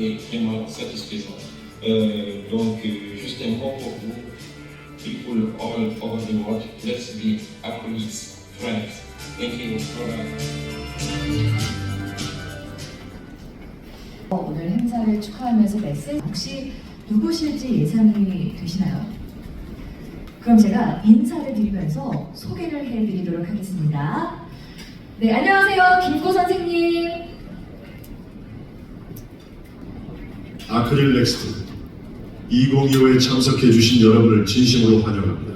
est vraiment satisfaisant. Donc, juste un mot pour vous. People all over the world, let's be acolytes, friends. Thank you. 오늘 행사를 축하하면서 메시지 혹시 누구실지 예상이 되시나요? 그럼 제가 인사를 드리면서 소개를 해드리도록 하겠습니다. 네, 안녕하세요. 김고 선생님. 아크릴 넥스트 2025에 참석해 주신 여러분을 진심으로 환영합니다.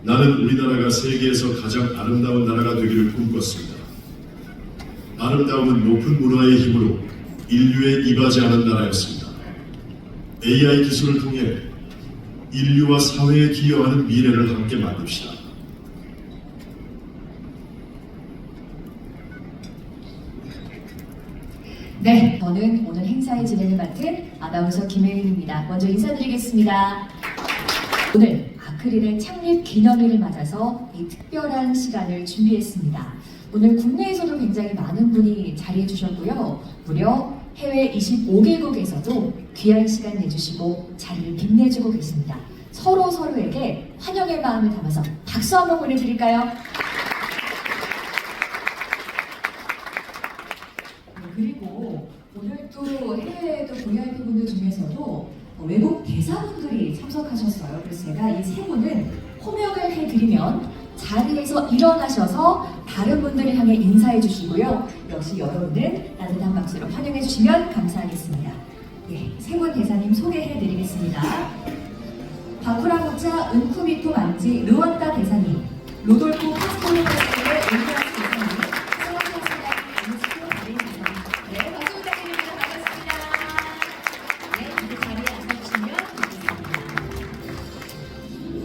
나는 우리나라가 세계에서 가장 아름다운 나라가 되기를 꿈꿨습니다. 아름다움은 높은 문화의 힘으로 인류에 이바지하는 나라였습니다. AI 기술을 통해 인류와 사회에 기여하는 미래를 함께 만듭시다. 네, 저는 오늘 행사의 진행을 맡은 아나운서 김혜린입니다. 먼저 인사드리겠습니다. 오늘 아크릴의 창립 기념일을 맞아서 이 특별한 시간을 준비했습니다. 오늘 국내에서도 굉장히 많은 분이 자리해 주셨고요. 무려 해외 25개국에서도 귀한 시간 내주시고 자리를 빛내주고 계십니다. 서로에게 환영의 마음을 담아서 박수 한번 보내드릴까요? 그리고 오늘 또 해외에도 VIP 분들 중에서도 외국 대사분들이 참석하셨어요. 그래서 제가 이 세 분은 호명을 해드리면 자리에서 일어나셔서 다른 분들을 향해 인사해 주시고요. 역시 여러분은 따뜻한 박수로 환영해 주시면 감사하겠습니다. 예, 세 분 대사님 소개해 드리겠습니다. 바쿠라무차 은쿠미토 만지 르완다 대사님, 로돌포 카스토로 카스토의 은쿠라스 대사님,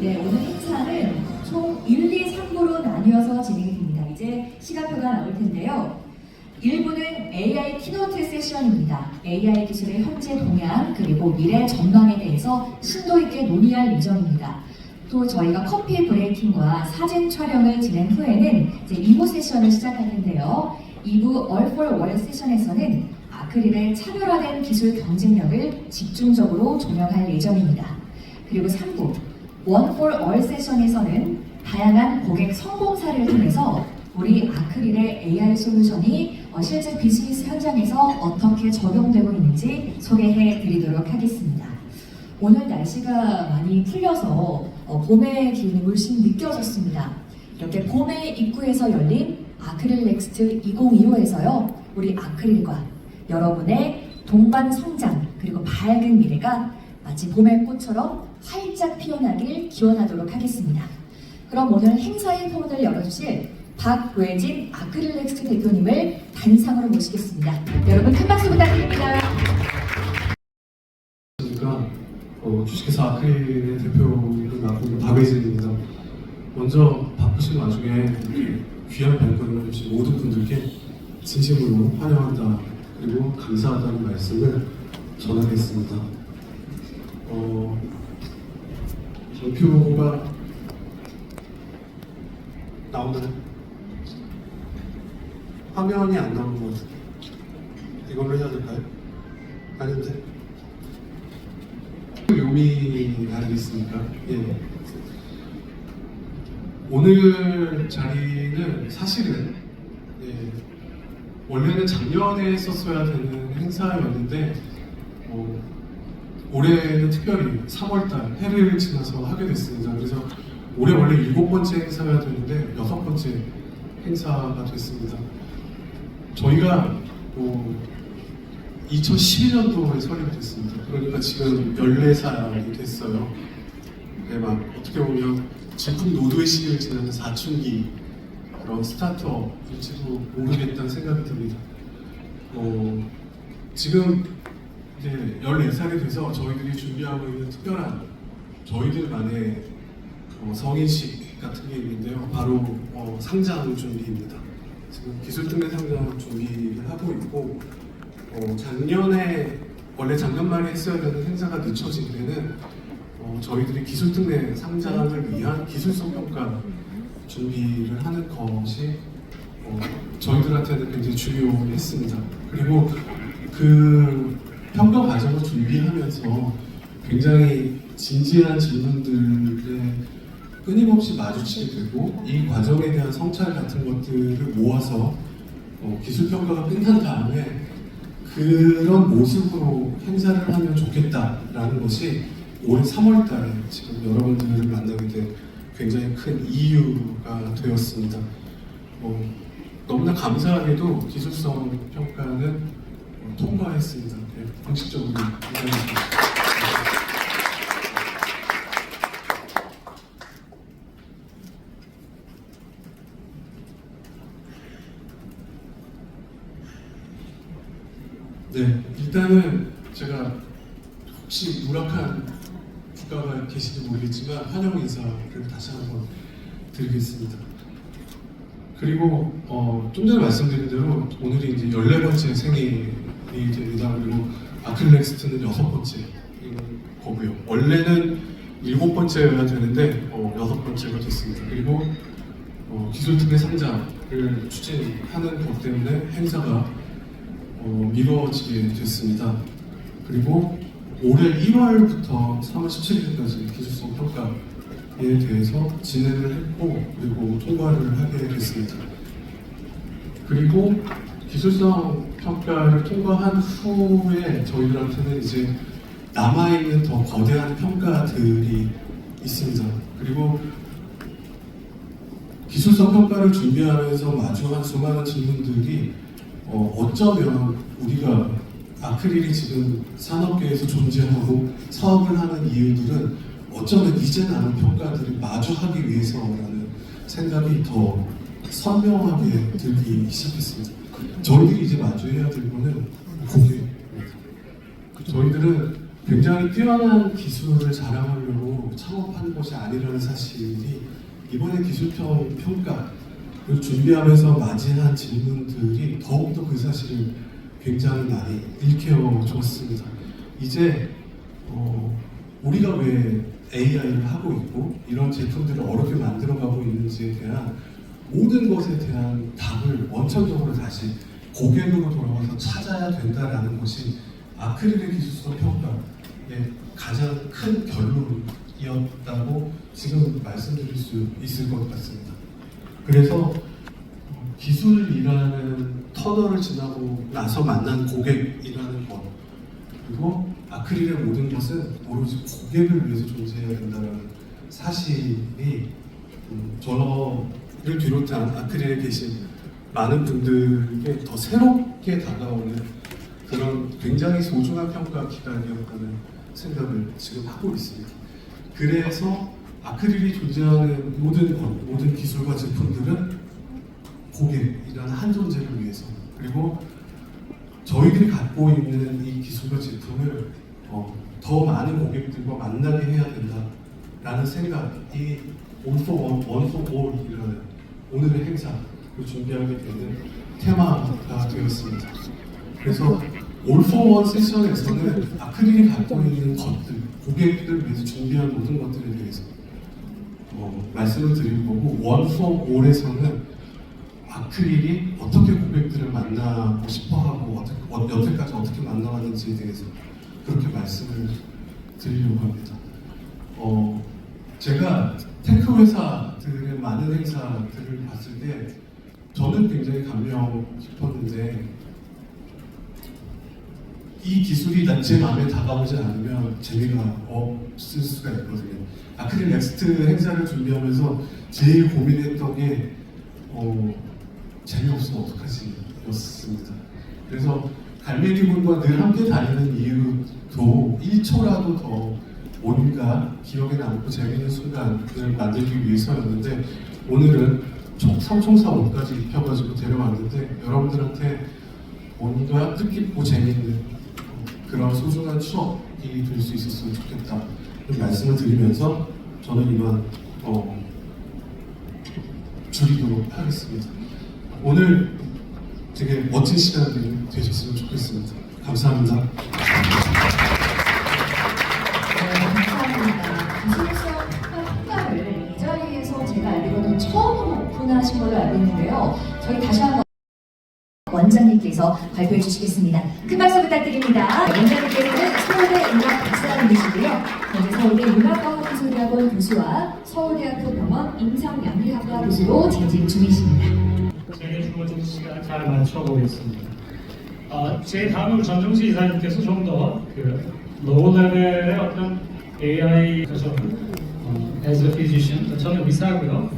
네, 오늘 행사는 총 1, 2, 3부로 나뉘어서 진행이 됩니다. 이제 시간표가 나올 텐데요. 1부는 AI 키노트 세션입니다. AI 기술의 현재 동향 그리고 미래 전망에 대해서 심도 있게 논의할 예정입니다. 또 저희가 커피 브레이킹과 사진 촬영을 진행 후에는 이제 2부 세션을 시작할 텐데요. 2부 All for All 세션에서는 아크릴의 차별화된 기술 경쟁력을 집중적으로 조명할 예정입니다. 그리고 3부 One for All 세션에서는 다양한 고객 성공 사례를 통해서 우리 아크릴의 AI 솔루션이 실제 비즈니스 현장에서 어떻게 적용되고 있는지 소개해 드리도록 하겠습니다. 오늘 날씨가 많이 풀려서 봄의 기운이 물씬 느껴졌습니다. 이렇게 봄의 입구에서 열린 아크릴 넥스트 2025에서요. 우리 아크릴과 여러분의 동반 성장 그리고 밝은 미래가 마치 봄의 꽃처럼 활짝 피어나길 기원하도록 하겠습니다. 그럼 오늘 행사의 포문을 열어주실 박외진 아크릴 넥스트 대표님을 단상으로 모시겠습니다. 여러분 큰 박수 부탁드립니다. 주식회사 아크릴의 대표를 맡고 있는 박외진입니다. 먼저 바쁘신 와중에 귀한 발걸음을 해주신 모든 분들께 진심으로 환영한다 그리고 감사하다는 말씀을 전하겠습니다. 전표가 나오나요? 화면이 안 나오는 것 같아요. 이걸로 해야 될까요? 아닌데? 요미 아니겠습니까? 예. 오늘 자리는 사실은 원래는 작년에 했었어야 되는 행사였는데 올해는 특별히 3월달 해를 지나서 하게 됐습니다. 그래서 올해 원래 7번째 행사가 되는데 6번째 행사가 됐습니다. 저희가 2012년도에 설립이 됐습니다. 그러니까 지금 14살이 됐어요. 네, 막 어떻게 보면 제품 노드의 시기를 지나는 사춘기 그런 스타트업일지도 모르겠다는 생각이 듭니다. 지금 이제 14살이 돼서 저희들이 준비하고 있는 특별한 저희들만의 성인식 같은 게 있는데요. 바로 상장 준비입니다. 지금 기술등록 상장 준비를 하고 있고 작년에 원래 작년 말에 했어야 되는 행사가 늦춰진 데는 저희들이 기술등록 상장을 위한 기술성 평가 준비를 하는 것이 저희들한테는 굉장히 중요했습니다. 그리고 그 평가 과정을 준비하면서 굉장히 진지한 질문들에 끊임없이 마주치게 되고 이 과정에 대한 성찰 같은 것들을 모아서 기술 평가가 끝난 다음에 그런 모습으로 행사를 하면 좋겠다라는 것이 올해 3월달에 지금 여러분들을 만나게 된 굉장히 큰 이유가 되었습니다. 너무나 감사하게도 기술성 평가는 통과했습니다. 네, 공식적으로 인정했습니다. 네, 일단은 제가 혹시 누락한 국가가 계실지 모르겠지만 환영 인사를 다시 한번 드리겠습니다. 그리고 좀 전에 말씀드린 대로 오늘이 이제 14번째 생일이 됩니다. 그리고 아크릴렉스트는 6번째인 거고요. 원래는 7번째여야 되는데 6번째가 됐습니다. 그리고 기술특례 상장을 추진하는 것 때문에 행사가 미뤄지게 됐습니다. 그리고 올해 1월부터 3월 17일까지 기술성 평가에 대해서 진행을 했고 그리고 통과를 하게 됐습니다. 그리고 기술성 평가를 통과한 후에 저희들한테는 이제 남아있는 더 거대한 평가들이 있습니다. 그리고 기술성 평가를 준비하면서 마주한 수많은 질문들이 어쩌면 우리가 아크릴이 지금 산업계에서 존재하고 사업을 하는 이유들은 어쩌면 이제 나는 평가들을 마주하기 위해서라는 생각이 더 선명하게 들기 시작했습니다. 저희들이 이제 마주해야 될 거는 고객입니다. 저희들은 굉장히 뛰어난 기술을 자랑하려고 창업한 것이 아니라는 사실이 이번에 기술평 평가를 준비하면서 맞이한 질문들이 더욱더 그 사실을 굉장히 많이 일깨워줬습니다. 이제 우리가 왜 AI를 하고 있고 이런 제품들을 어렵게 만들어가고 있는지에 대한 모든 것에 대한 답을 원천적으로 다시 고객으로 돌아와서 찾아야 된다라는 것이 아크릴의 기술성 평가의 가장 큰 결론이었다고 지금 말씀드릴 수 있을 것 같습니다. 그래서 기술이라는 터널을 지나고 나서 만난 고객이라는 것 그리고 아크릴의 모든 것은 오로지 고객을 위해서 존재해야 된다는 사실이 저를 비롯한 아크릴에 계신 많은 분들에게 더 새롭게 다가오는 그런 굉장히 소중한 평가 기간이었다는 생각을 지금 하고 있습니다. 그래서 아크릴이 존재하는 모든 기술과 제품들은 고객이라는 한 존재를 위해서 그리고 저희들이 갖고 있는 이 기술과 제품을 더 많은 고객들과 만나게 해야 된다라는 생각이 All for One, One for All이라는 오늘의 행사를 준비하게 되는 테마가 되었습니다. 그래서 All for One 세션에서는 아크릴이 갖고 있는 것들, 고객들을 위해서 준비한 모든 것들에 대해서 말씀을 드릴 거고 One for All에서는 아크릴이 어떻게 고객들을 만나고 싶어하고 여태까지 어떻게 만나왔는지에 대해서 그렇게 말씀을 드리려고 합니다. 제가 테크 회사들의 많은 행사들을 봤을 때 저는 굉장히 감명 깊었는데 이 기술이 제 마음에 다가오지 않으면 재미가 없을 수가 있거든요. 아크릴 넥스트 행사를 준비하면서 제일 고민했던 게 재미없으면 어떡하지 였습니다. 그래서 갈매기분과 늘 함께 다니는 이유도 1초라도 더 뭔가 기억에 남고 재미있는 순간을 만들기 위해서였는데 오늘은 총 3총 4옷까지 입혀가지고 데려왔는데 여러분들한테 뭔가 뜻깊고 재미있는 그런 소중한 추억이 될 수 있었으면 좋겠다 말씀을 드리면서 저는 이만 줄이도록 하겠습니다. 오늘 되게 멋진 시간이 되셨으면 좋겠습니다. 감사합니다. 감사합니다. 기술성 평가를 이 자리에서 제가 알기로는 처음으로 오픈하신 걸로 알고 있는데요. 저희 다시 한번 원장님께 원장님께서 발표해 주시겠습니다. 큰 박수 부탁드립니다. 원장님께서는 서울대 융합박사님이시고요. 현재 서울대 융합과학기술대학원 교수와 서울대학교 병원 임상양리학과 교수로 재직 중이십니다. 제게 주어진 시간 잘 맞춰보겠습니다. 제 다음으로 전종수 이사님께서 좀 더 로우 레벨의 어떤 AI as a physician, 저는 의사고요.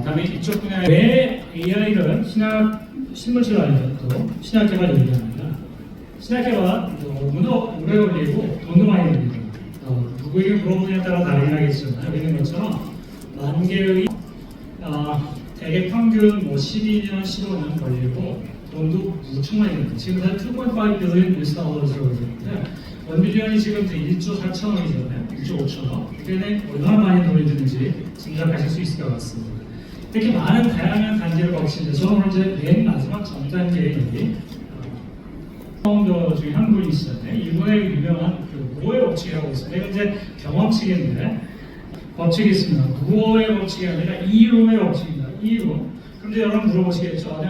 다음에 이쪽 분야에 왜 AI를 식물치료하려고 신약개발 얘기합니다. 신약개발 오래 걸리고 돈도 많이 들립니다. 누구에게 물어보냐에 따라 다르긴 하겠지만 여기 있는 것처럼 만 개의 대개 평균 12년, 15년 걸리고 돈도 무척 많이 듭니다. 지금 한 2.5 billion USD라고 그러는데 원빌리언이 지금 1조 4천억이잖아요. 1조 5천억. 그게 얼마나 많이 돈이 드는지 짐작하실 수 있을 것 같습니다. 이렇게 많은 다양한 단계를 거치면서 오늘 이제 맨 마지막 전 단계에 여기 중에 한 분이 있었는데 이분의 유명한 무어의 법칙이라고 있어요. 이건 이제 경험칙인데 법칙이 있습니다. 무어의 법칙이 아니라 이룸의 법칙입니다. 이룸. 그런데 여러분 물어보시겠죠.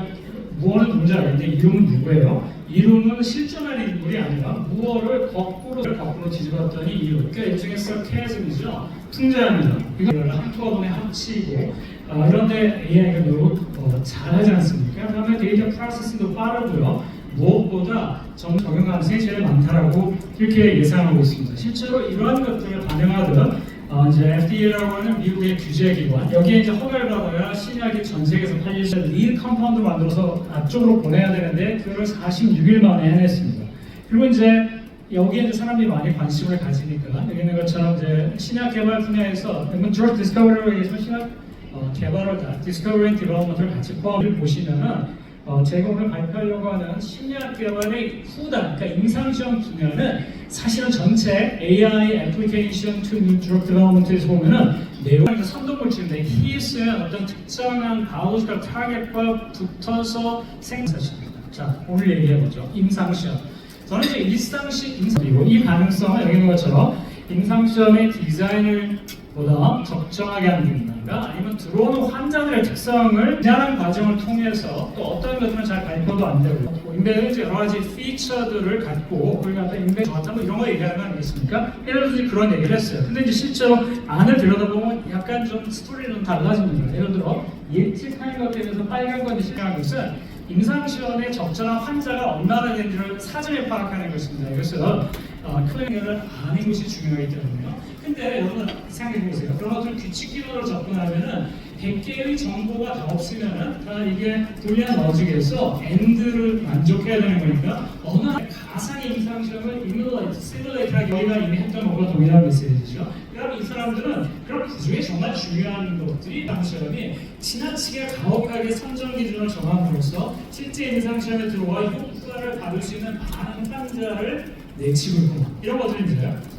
무어는 누군지 알겠는데 이룸은 누구예요? 이룸은 실존하는 인물이 아니라 무어를 거꾸로 뒤집었더니 이룸. 그러니까 일종의 서캐즘이죠. 풍자합니다. 이걸 한꺼번에 합치고 그런데 AI가 매우 잘하지 않습니까? 그다음에 데이터 프로세싱도 빠르고요. 무엇보다 적용 가능성이 제일 많다라고 이렇게 예상하고 있습니다. 실제로 이러한 것들을 반영하듯 이제 FDA라고 하는 미국의 규제기관 여기에 이제 허가를 받아야 신약이 전 세계에서 팔릴 수 있는 리드 컴파운드 만들어서 앞쪽으로 보내야 되는데 그걸 46일 만에 해냈습니다. 그리고 이제 여기에 이제 사람들이 많이 관심을 가지니까 여기 있는 것처럼 이제 신약 개발 분야에서 drug discovery로 해서 신약 개발을 다 discovery and development을 같이 포함을 보시면은 제가 오늘 발표하려고 하는 신약 개발의 후단, 그러니까 임상시험 분야는 사실은 전체 AI application to new drug development에서 보면은 내용이 선도물질인데 히스의 어떤 특정한 바이올로지컬 타겟과 붙어서 생산입니다. 자, 오늘 얘기해보죠. 임상시험. 저는 이제 일상식 이 가능성은 여기 있는 것처럼 임상시험의 디자인을 보다 적정하게 하는 게 있는가 아니면 들어오는 환자들의 특성을 지나는 과정을 통해서 또 어떤 것들은 잘 발표도 안 되고 인베드 여러 가지 피처들을 갖고 그걸 갖다 인베드 정확한 이런 거 얘기하는 거 아니겠습니까? 예를 들어서 그런 얘기를 했어요. 근데 이제 실제로 안을 들여다보면 약간 좀 스토리는 달라집니다. 예를 들어 예측하는 것에 대해서 빨간 건지 실행하는 것은 임상시험에 적절한 환자가 얼마나 되는지를 사전에 파악하는 것입니다. 이것은 클리닉을 아는 것이 중요하기 때문에요. 근데 여러분 생각해보세요. 그런 것들 규칙기능으로 접근하면은 100개의 정보가 다 없으면은 이게 불리한 로직에서 엔드를 만족해야 되는 거니까 어느 가상의 임상시험을 시뮬레이트하기 저희가 이미 했던 것과 동일한 메시지죠. 그럼 이 사람들은 그럼 그중에 정말 중요한 것들이 임상시험이 지나치게 가혹하게 선정 기준을 정함으로써 실제 임상시험에 들어와 효과를 받을 수 있는 많은 환자를 내치고 있구나. 이런 것들이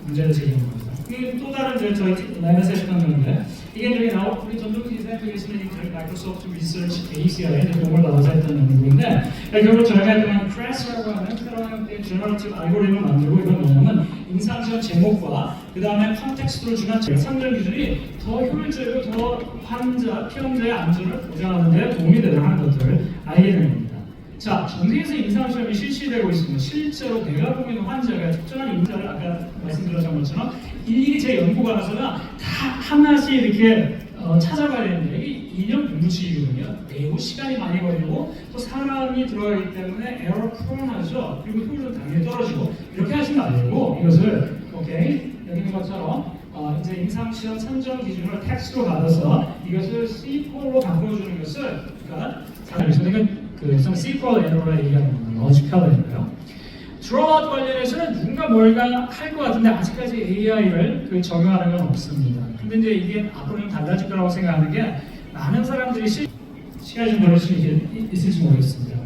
문제를 제기하는 겁니다. 이게 또 다른 저희 라인에서 했던 건데 이게 저기 우리 전종수 이사님 계시는 마이크로소프트 리서치 ACI에 공을 나와서 했던 연구인데 결국 저희가 했던 크래스라고 하는 새로운 제너러티브 알고리즘을 만들고 이건 뭐냐면 임상시험 제목과 그 다음에 컨텍스트를 주는 선정 기준이 더 효율적이고 더 환자, 피험자의 안전을 보장하는 데 도움이 되는 것들을 알게 된 겁니다. 자, 전 세계에서 임상시험이 실시되고 있습니다. 실제로 내가 보고 있는 환자가 특정한 임상을 아까 말씀드렸던 것처럼 일일이 제 연구관에서는 다 하나씩 이렇게 찾아가야 되는데 이게 2년 공부치이거든요. 매우 시간이 많이 걸리고 또 사람이 들어가기 때문에 에러 프로하죠. 그리고 효율도 당연히 떨어지고 이렇게 하시면 안 되고 이것을 오케이 여기 있는 것처럼 이제 임상시험 선정 기준을 텍스트로 받아서 이것을 C4로 바꿔주는 것을 그러니까 C4 에러라 얘기하는 겁니다. 로지컬 에러요. 드롭아웃 관련해서는 누군가 뭔가 할 것 같은데 아직까지 AI를 적용하는 건 없습니다. 근데 이제 이게 앞으로는 달라질 거라고 생각하는 게 많은 사람들이 시간이 좀 걸릴 수 있을지 모르겠습니다.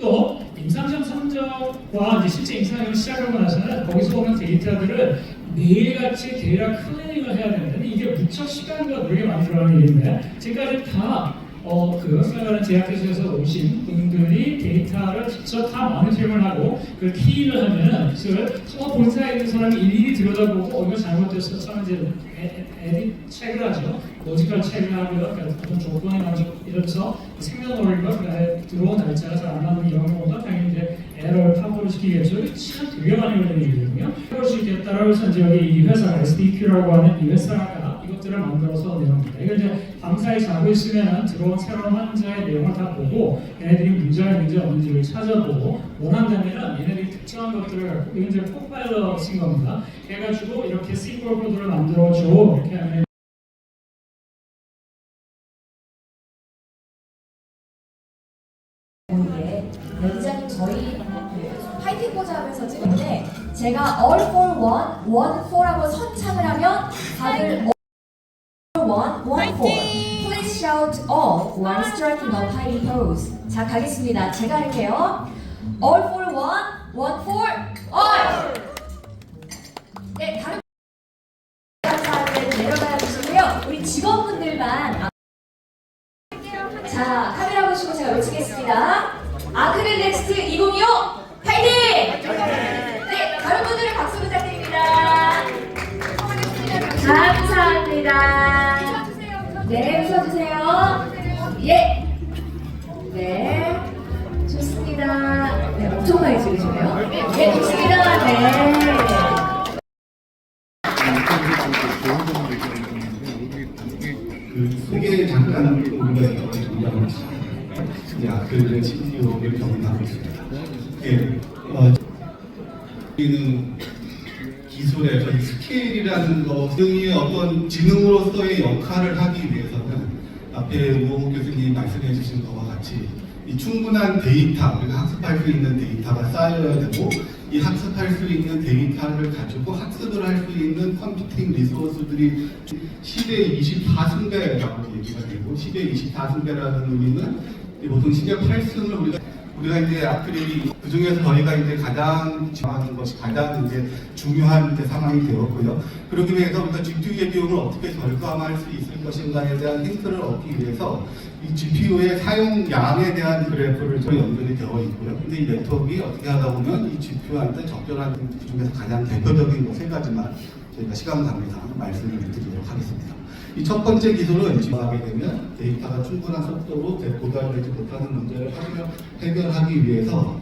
또 임상시험 선정과 이제 실제 임상시험을 시작하고 나서는 거기서 오는 데이터들을 매일같이 데이터 클리닝을 해야 되는데 이게 무척 시간과 노력이 많이 들어가는 일인데 지금까지 다 다른 제약회사에서 오신 분들이 데이터를 직접 다 모니터링을 하고 그 키를 하면은 본사에 있는 사람이 일일이 들여다보고 이거 잘못됐어. 처음에 이제 에딧 체크를 하죠. 로지컬 체크를 하고요. 그러니까 어떤 조건에 맞춰 이러면서 생년월일과 그다음에 들어온 날짜가 잘 안 맞는 이런 경우도 당연히 이제 에러를 탐구를 시키겠죠. 이게 시간 되게 많이 걸리는 일이거든요. 그럴 수 있겠다라고 해서 이제 여기 이 회사가 SDQ라고 하는 이 회사가 이것들을 만들어서 내놓습니다. 이걸 이제 밤사이 자고 있으면 들어온 새로운 환자의 내용을 다 보고 얘네들이 문제가 있는지 없는지를 찾아보고 원한다면은 얘네들이 특정한 것들을 갖고 이건 이제 프로파일러 쓴 겁니다. 해가지고 이렇게 시퀄 코드를 만들어줘 이렇게 하면 매니저님 저희 파이팅 포즈 하면서 찍었는데 제가 all for one, one for라고 선창을 하면 다들 one, one for. Please shout all while striking a fighting pose. 자 가겠습니다. 제가 할게요. All for one, one for all. 네, 다른 사람들 내려가 주시고요. 우리 직원분들만. 자 카메라 보시고 제가 외치겠습니다. 아크릴 넥스트 2025 파이팅! 네, 다른 분들은 박수 부탁드립니다. 감사합니다. 네, 웃어주세요. 예. 네, 좋습니다. 네, 엄청나게 찍으시네요. 네, 좋습니다. 네. 그 소개 잠깐 우리가 정리하고 있습니다. 아크릴의 CTO를 정리하고 있습니다. 우리는 기술에서 이 스케일이라는 것의 어떤 지능으로서의 역할을 하기 위해서는 앞에 우홍 교수님이 말씀해 주신 것과 같이 이 충분한 데이터, 우리가 학습할 수 있는 데이터가 쌓여야 되고 이 학습할 수 있는 데이터를 가지고 학습을 할 수 있는 컴퓨팅 리소스들이 10의 24승배라고 얘기가 되고 10의 24승배라는 의미는 보통 10의 8승을 우리가 이제 아크릴이 그 중에서 저희가 이제 가장 지원하는 것이 가장 이제 중요한 이제 상황이 되었고요. 그러기 위해서 우리가 GPU의 비용을 어떻게 절감할 수 있을 것인가에 대한 힌트를 얻기 위해서 이 GPU의 사용량에 대한 그래프를 저희 연결이 되어 있고요. 근데 이 네트워크가 어떻게 하다 보면 이 GPU한테 적절한 그 중에서 가장 대표적인 거 세 가지만 저희가 시간 관계상 말씀을 드리도록 하겠습니다. 이 첫 번째 기술은 지원하게 되면 데이터가 충분한 속도로 고달되지 못하는 문제를 해결하기 위해서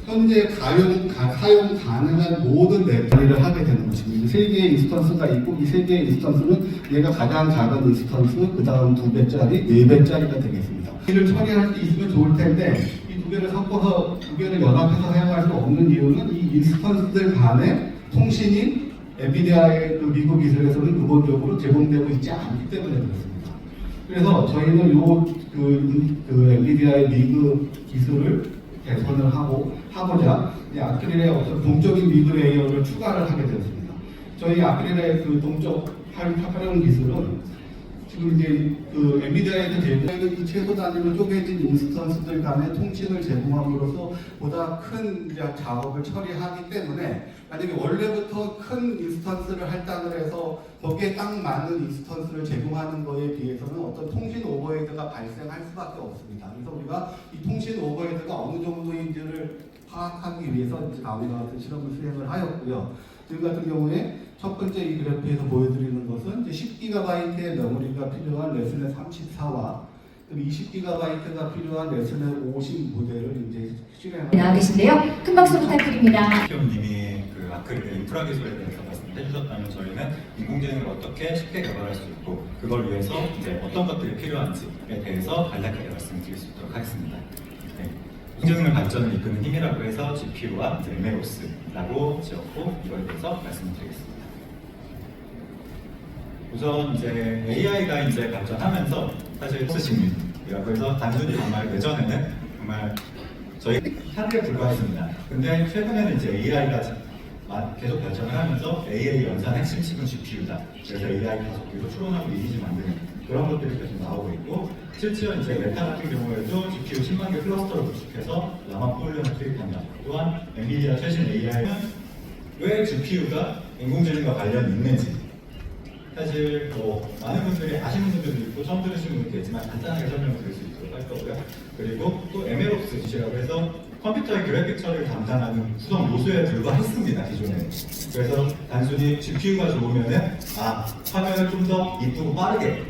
현재 사용 가능한 모든 네트워크를 하게 되는 것입니다. 세 개의 인스턴스가 있고 이 세 개의 인스턴스는 얘가 가장 작은 인스턴스, 그 다음 2배짜리, 4배짜리가 되겠습니다. 이를 처리할 수 있으면 좋을 텐데 이 두 개를 섞어서 두 개를 연합해서 사용할 수 없는 이유는 이 인스턴스들 간의 통신이 엔비디아의 그 미국 기술에서는 근본적으로 제공되고 있지 않기 때문에 그렇습니다. 그래서 저희는 그 엔비디아의 미국 기술을 개선을 하고자 아크릴의 어떤 동적인 미드 레이어를 추가를 하게 되었습니다. 저희 아크릴의 그 동적 활용 기술은 지금 이제 그 엔비디아에서 제공하는 이 최소 단위로 쪼개진 인스턴스들 간의 통신을 제공함으로써 보다 큰 이제 작업을 처리하기 때문에 만약에 원래부터 큰 인스턴스를 할당을 해서 거기에 딱 맞는 인스턴스를 제공하는 거에 비해서는 어떤 통신 오버헤드가 발생할 수밖에 없습니다. 그래서 우리가 이 통신 오버헤드가 어느 정도인지를 파악하기 위해서 이제 다음과 같은 실험을 수행을 하였고요. 지금 같은 경우에 첫 번째 이 그래프에서 보여드리는 것은 이제 10GB의 메모리가 필요한 레슨의 34와 20GB가 필요한 레슨의 50 모델을 이제 실행하고 나와 계신데요. 큰 박수 부탁드립니다. 님이 그 아크릴의 인프라 기술에 대해서 말씀해 주셨다면 저희는 인공지능을 어떻게 쉽게 개발할 수 있고 그걸 위해서 이제 어떤 것들이 필요한지에 대해서 간략하게 말씀드릴 수 있도록 하겠습니다. 네. 인공지능을 발전을 이끄는 힘이라고 해서 GPU와 에메로스라고 지었고 이거에 대해서 말씀을 드리겠습니다. 우선 이제 AI가 이제 발전하면서 사실 포스식민이라고 해서 단순히 정말 예전에는 정말 저희 하루에 불과했습니다. 근데 최근에는 이제 AI가 계속 발전을 하면서 AI 연산 핵심 칩은 GPU다. 그래서 AI 가속기로 추론하고 이미지 만드는 그런 것들이 계속 나오고 있고 실제로 이제 메타 같은 경우에도 GPU 10만 개 클러스터를 구축해서 라마 폴리언을 투입한다. 또한 엔비디아 최신 AI는 왜 GPU가 인공지능과 관련이 있는지 사실 뭐 많은 분들이 아시는 분들도 있고 처음 들으시는 분들도 있지만 간단하게 설명을 드릴 수 있도록 할 거고요. 그리고 또 MLOps이라고 해서 컴퓨터의 그래픽 처리를 담당하는 구성 요소에 불과했습니다, 기존에. 그래서 단순히 GPU가 좋으면은 화면을 좀 더 이쁘고 빠르게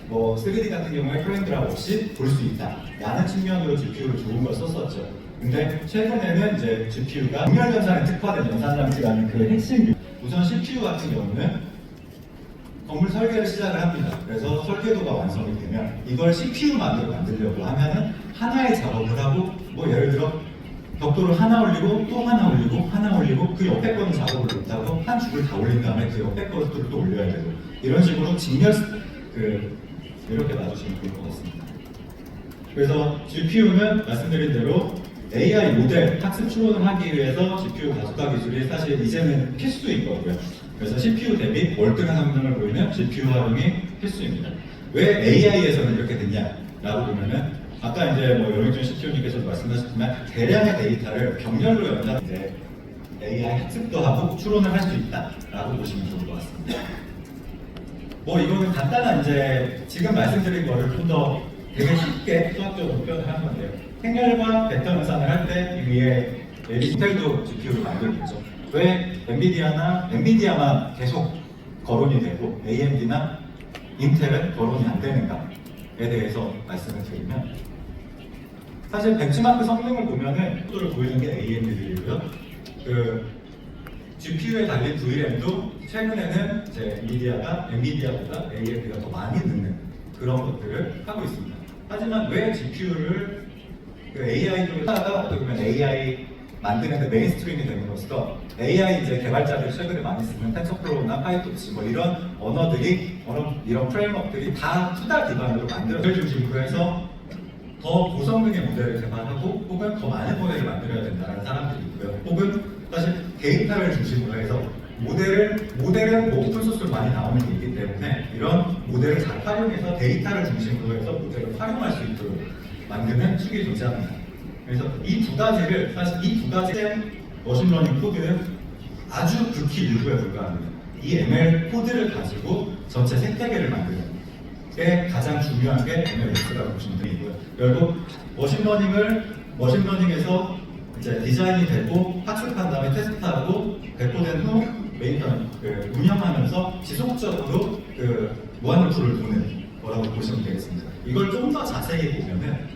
뭐 3D 같은 경우에 프레임 드랍 없이 볼 수 있다 라는 측면으로 GPU를 좋은 걸 썼었죠. 근데 최근에는 이제 GPU가 정밀 연산에 특화된 연산 장치라는 그 핵심 우선 CPU 같은 경우는 건물 설계를 시작을 합니다. 그래서 설계도가 완성이 되면 이걸 CPU만으로 만들려고 하면은 하나의 작업을 하고 뭐 예를 들어 벽돌을 하나 올리고 또 하나 올리고 하나 올리고 그 옆에 거는 작업을 못하고 한 줄을 다 올린 다음에 그 옆에 것들을 또 올려야 되고 이런 식으로 직렬 이렇게 놔주시면 좋을 것 같습니다. 그래서 GPU는 말씀드린 대로 AI 모델 학습 추론을 하기 위해서 GPU 가속화 기술이 사실 이제는 필수인 거고요. 그래서 CPU 대비 월등한 성능을 보이는 GPU 활용이 필수입니다. 왜 AI에서는 이렇게 됐냐라고 보면은 아까 이제 뭐 영익준 CTO님께서도 말씀하셨지만 대량의 데이터를 병렬로 연산 이제 AI 학습도 하고 추론을 할 수 있다라고 보시면 좋을 것 같습니다. 뭐 이거는 간단한 이제 지금 말씀드린 거를 좀 더 되게 쉽게 수학적으로 표현을 한 건데요. 행렬과 벡터 연산을 할 때 위에 인텔도 GPU를 만들겠죠. 왜 엔비디아만 계속 거론이 되고 AMD나 인텔은 거론이 안 되는가에 대해서 말씀을 드리면 사실 벤치마크 성능을 보면은 속도를 보이는 게 AMD들이고요. 그 GPU에 달린 VRAM도 최근에는 이제 엔비디아보다 AMD가 더 많이 넣는 그런 것들을 하고 있습니다. 하지만 왜 GPU를 AI 쪽에 하다가 어떻게 보면 AI 만드는 데 메인스트림이 됨으로써 AI 이제 개발자들이 최근에 많이 쓰는 텐서플로우나 파이토치 뭐 이런 이런 프레임워크들이 다 투자 기반으로 만들어질 중심으로 해서 더 고성능의 모델을 개발하고 혹은 더 많은 모델을 만들어야 된다는 사람들이 있고요. 혹은 사실 데이터를 중심으로 해서 모델은 뭐 오픈소스로 많이 나오는 게 있기 때문에 이런 모델을 잘 활용해서 데이터를 중심으로 해서 모델을 활용할 수 있도록 만드는 축이 존재합니다. 그래서 이 두 가지의 머신러닝 코드는 아주 극히 일부에 불과합니다. 이 ML 코드를 가지고 전체 생태계를 만드는 게 가장 중요한 게 MLOps라고 보시면 되고요. 결국 머신러닝에서 이제 디자인이 되고 학습한 다음에 테스트하고 배포된 후 운영하면서 지속적으로 무한루프를 도는 거라고 보시면 되겠습니다. 이걸 좀 더 자세히 보면은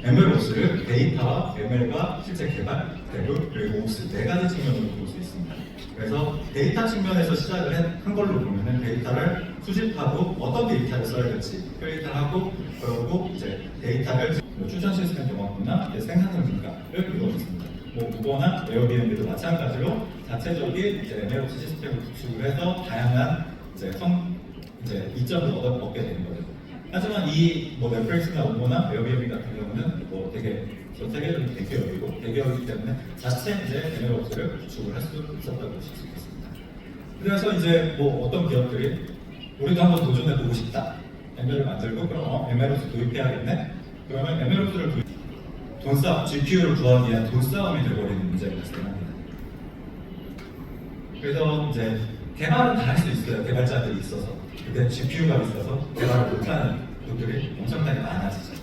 MLOps를 데이터와 ML과 실제 개발, 대부 그리고 옵스 네 가지 측면으로 볼 수 있습니다. 그래서 데이터 측면에서 시작을 한 걸로 보면은 데이터를 수집하고 어떤 데이터를 써야 될지 데이터하고 그러고 이제 데이터를 추천 시스템 경험이나 생산성 증가를 이루어졌습니다. 뭐 우버나 에어비앤비도 마찬가지로 자체적인 이제 MLOps 시스템을 구축을 해서 다양한 이제 이점을 얻게 되는 거죠. 하지만 뭐 넷플릭스나 우버나 에어비앤비 같은 경우는 뭐 되게 전 세계적인 대기업이기 때문에 자체 이제 MLOps를 구축을 할 수 있었다고 보실 수 있겠습니다. 그래서 이제 뭐 어떤 기업들이 우리도 한번 도전해 보고 싶다. ML을 만들고 그럼 MLOps 도입해야겠네. 그러면 MLOps를 GPU를 구하기 위한 돈싸움이 되어버리는 문제가 발생합니다. 그래서 이제 개발은 다 할 수 있어요. 개발자들이 있어서. 근데 GPU가 있어서 개발을 못하는 것들이 엄청나게 많아지죠.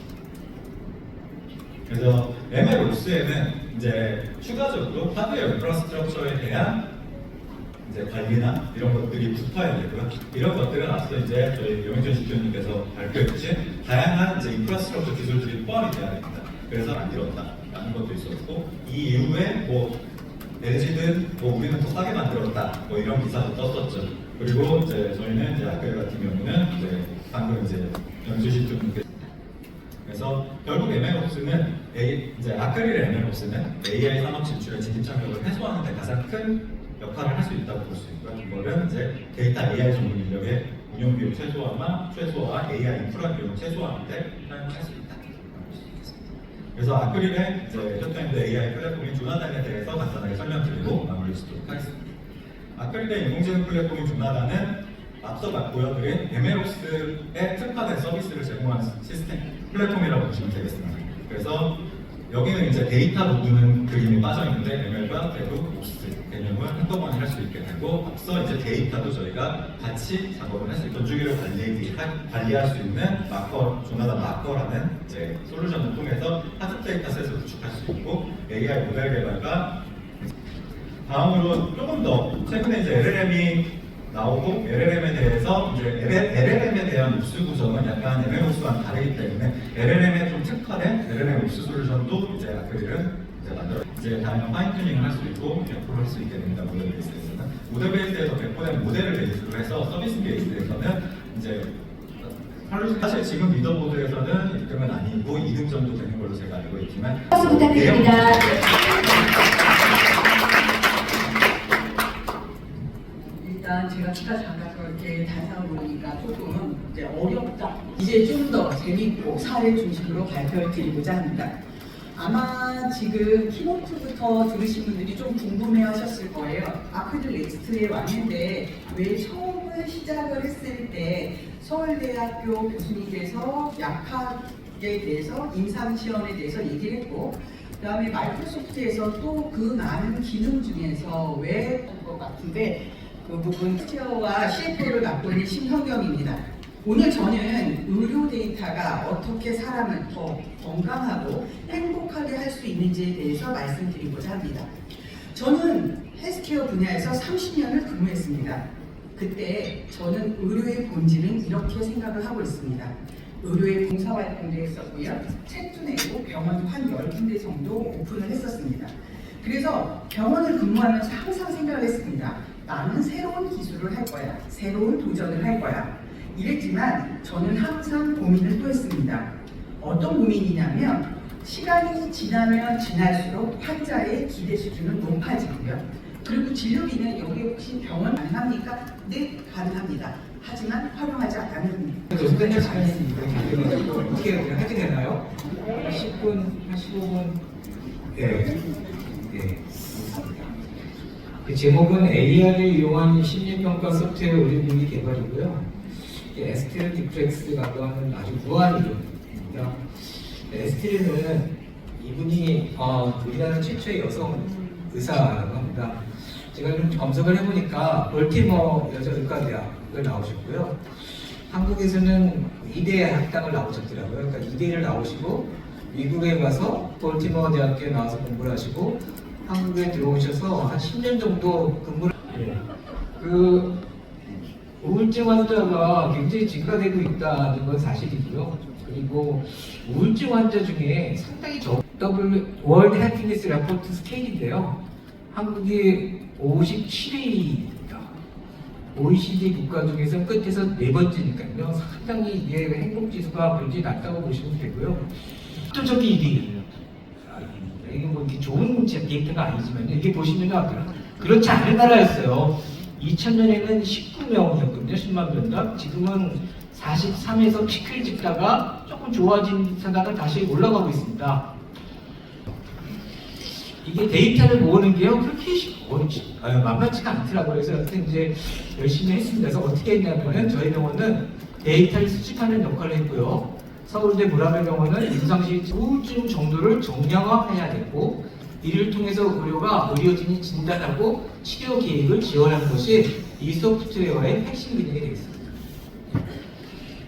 그래서 MLOps에는 이제 추가적으로 하드웨어 인프라스트럭처에 대한 이제 관리나 이런 것들이 붙어야 되고요. 이런 것들은 앞서 이제 저희 영익준 CTO님께서 발표해 주신 다양한 이제 인프라스트럭처 기술들이 포함이 돼야 됩니다. 그래서 만들었다라는 것도 있었고 이 이후에 뭐 LG든 뭐 우리는 더 싸게 만들었다 뭐 이런 기사도 떴었죠. 그리고 이제 저희는 이제 아크릴 같은 경우는 이제 방금 이제 영익준 CTO님께서 그래서 결국 MLOps는 이제 아크릴의 MLOps는 AI 산업 진출의 진입 장벽을 해소하는 데 가장 큰 역할을 할 수 있다고 볼 수 있고요. 이거는 이제 데이터 AI 전문 인력의 운영 비용 최소화 AI 인프라 비용 최소화인데 사용할 수 있다. 그래서 아크릴의 이제 현대인드 AI 플랫폼인 조나단에 대해서 간단하게 설명드리고 마무리 짓도록 하겠습니다. 아크릴의 인공지능 플랫폼인 조나단은 앞서 보여드린 MLOps에 특화된 서비스를 제공하는 시스템 플랫폼이라고 보시면 되겠습니다. 그래서 여기는 이제 데이터 부분은 그림이 빠져 있는데 ML과 대북, 옵스 개념을 한꺼번에 할 수 있게 되고 앞서 이제 데이터도 저희가 같이 작업을 할 수 있고 건조기를 관리할 수 있는 마커, 조나단 마커라는 이제 솔루션을 통해서 하드 데이터셋을 구축할 수 있고 AI 모델 개발과 다음으로 조금 더 최근에 이제 LLM이 나오고 LLM에 대해서 이제 LLM에 대한 옵스 구성은 약간 ML옵스와는 다르기 때문에 LLM에 좀 특화된 LLM 옵스 솔루션도 이제 아크릴은 이제 만들어 이제 다양한 파인 튜닝을 할 수 있고 배포를 할 수 있게 됩니다. 모델 베이스에서는 모델 베이스에서 배포된 모델을 베이스로 해서 서비스 베이스에서는 이제 사실 지금 리더보드에서는 1등은 아니고 2등 정도 되는 걸로 제가 알고 있지만 박수 부탁드립니다. 일단 제가 키가 작아서 이렇게 자세하게 보니까 조금 이제 어렵다. 이제 좀 더 재밌고 사례 중심으로 발표를 드리고자 합니다. 아마 지금 키노트부터 들으신 분들이 좀 궁금해하셨을 거예요. 아크릴 넥스트에 왔는데 왜 처음을 시작을 했을 때 서울대학교 교수님께서 약학에 대해서 임상시험에 대해서 얘기를 했고 그다음에 마이크로소프트에서 또 그 많은 기능 중에서 왜 한 것 같은데 그 부분 스티어와 CFO를 맡고 있는 심형경입니다. 오늘 저는 의료 데이터가 어떻게 사람을 더 건강하고 행복하게 할 수 있는지에 대해서 말씀드리고자 합니다. 저는 헬스케어 분야에서 30년을 근무했습니다. 그때 저는 의료의 본질은 이렇게 생각을 하고 있습니다. 의료의 봉사활동도 했었고요. 책도 내고 병원 한 10군데 정도 오픈을 했었습니다. 그래서 병원을 근무하면서 항상 생각을 했습니다. 나는 새로운 기술을 할 거야. 새로운 도전을 할 거야. 이랬지만 저는 항상 고민을 또 했습니다. 어떤 고민이냐면 시간이 지나면 지날수록 환자의 기대 수준은 높아지고요. 그리고 진료비는 여기 혹시 병원 가능합니까? 네, 가능합니다. 하지만 활용하지 않는 맨날 자연스럽게 어떻게 하게 되나요? 10분, 한 15분. 네. 네. 그 제목은 AR을 이용한 심리평가 소프트웨어 의료기기 개발이고요. 에스테르 디프렉스라고 하는 아주 무한 이론입니다. 에스테르는 이분이 우리나라 최초의 여성 의사라고 합니다. 제가 좀 검색을 해보니까 볼티머 여자의과대학을 나오셨고요. 한국에서는 이대 학당을 나오셨더라고요. 그러니까 이대를 나오시고 미국에 가서 볼티머 대학교에 나와서 공부를 하시고 한국에 들어오셔서 한 10년 정도 근무를 그 우울증 환자가 굉장히 증가되고 있다는 건 사실이고요. 그리고 우울증 환자 중에 상당히 월드 해피니스 레포트 스케일인데요. 한국이 57위입니다. OECD 국가 중에서 끝에서 4번째니까요. 상당히 이게 행복지수가 굉장히 낮다고 보시면 되고요. 압도적인 1위예요. 이게 뭐 이렇게 좋은 데이터가 아니지만 이게 보시면 그렇지 않은 나라였어요. 2000년에는 19명이었거든요. 10만 명당. 지금은 43에서 피크를 찍다가 조금 좋아진 사다가 다시 올라가고 있습니다. 이게 데이터를 모으는 게요 그렇게 만만치가 않더라고요. 그래서 이제 열심히 했습니다. 그래서 어떻게 했냐면은 저희 병원은 데이터를 수집하는 역할을 했고요. 서울대 문화병원은 임상시 우울증 정도를 정량화해야 되고 이를 통해서 의료진이 진단하고 치료 계획을 지원하는 것이 이 소프트웨어의 핵심 기능이 되겠습니다.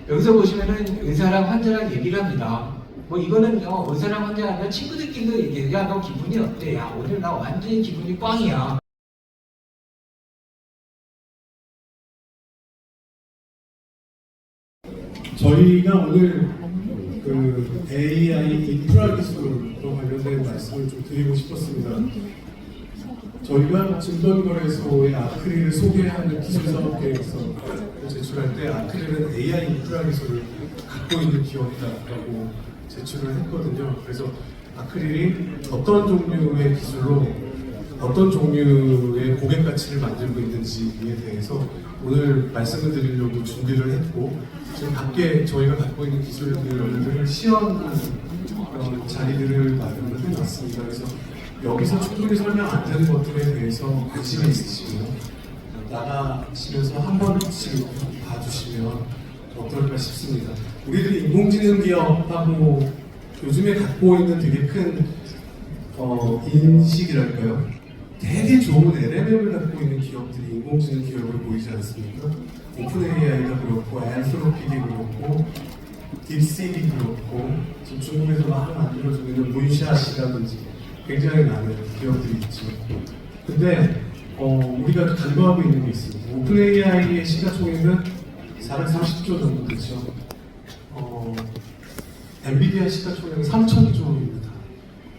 여기서 보시면은 의사랑 환자랑 얘기를 합니다. 뭐 이거는요 의사랑 환자가 아니라 친구들끼리도 얘기해요. 야 너 기분이 어때? 야 오늘 나 완전히 기분이 꽝이야. 저희가 오늘 그 AI 인프라 기술과 관련된 말씀을 좀 드리고 싶었습니다. 저희가 증권거래소의 아크릴을 소개하는 기술사업 계획서 제출할 때 아크릴은 AI 인프라 기술을 갖고 있는 기업이다라고 제출을 했거든요. 그래서 아크릴이 어떤 종류의 기술로 어떤 종류의 고객 가치를 만들고 있는지에 대해서 오늘 말씀을 드리려고 준비를 했고 지금 밖에 저희가 갖고 있는 기술들을 시연하는 자리들을 마련을 해놨습니다. 그래서 여기서 충분히 설명 안 되는 것들에 대해서 관심이 있으시면 나가시면서 한 번씩 봐주시면 어떨까 싶습니다. 우리들이 인공지능 기업하고 요즘에 갖고 있는 되게 큰 인식이랄까요? 되게 좋은 LLM을 갖고 있는 기업들이 인공지능 기업으로 보이지 않습니까? 오픈 AI가 그렇고, 앤스로피디 그렇고, 딥시디 그렇고, 지금 중국에서 막 만들어지고 있는 문샤시라든지 굉장히 많은 기업들이 있죠. 근데 우리가 간과하고 있는 게 있습니다. 오픈 AI의 시가총액은 430조 정도 되죠. 엔비디아 시가총액은 3,000조 원입니다.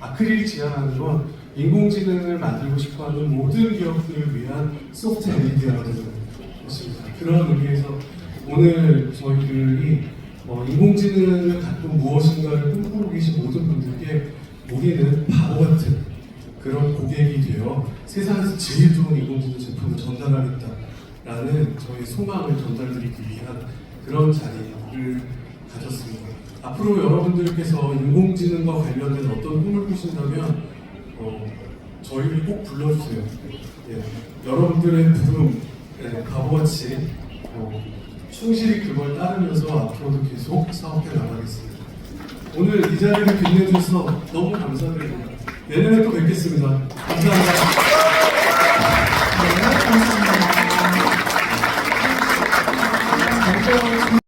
아크릴이 지향하는 건 인공지능을 만들고 싶어하는 모든 기업들을 위한 소프트 엔비디아가 되는 것입니다. 그런 의미에서 오늘 저희들이 인공지능을 갖고 무엇인가를 꿈꾸고 계신 모든 분들께 우리는 바보 같은 그런 고객이 되어 세상에서 제일 좋은 인공지능 제품을 전달하겠다라는 저희 소망을 전달드리기 위한 그런 자리를 가졌습니다. 앞으로 여러분들께서 인공지능과 관련된 어떤 꿈을 꾸신다면 저희를 꼭 불러주세요. 예, 여러분들의 부름, 바보같이 충실히 그걸 따르면서 앞으로도 계속 사업해 나가겠습니다. 오늘 이 자리를 빛내주셔서 너무 감사드립니다. 내년에 또 뵙겠습니다. 감사합니다. 네, 감사합니다.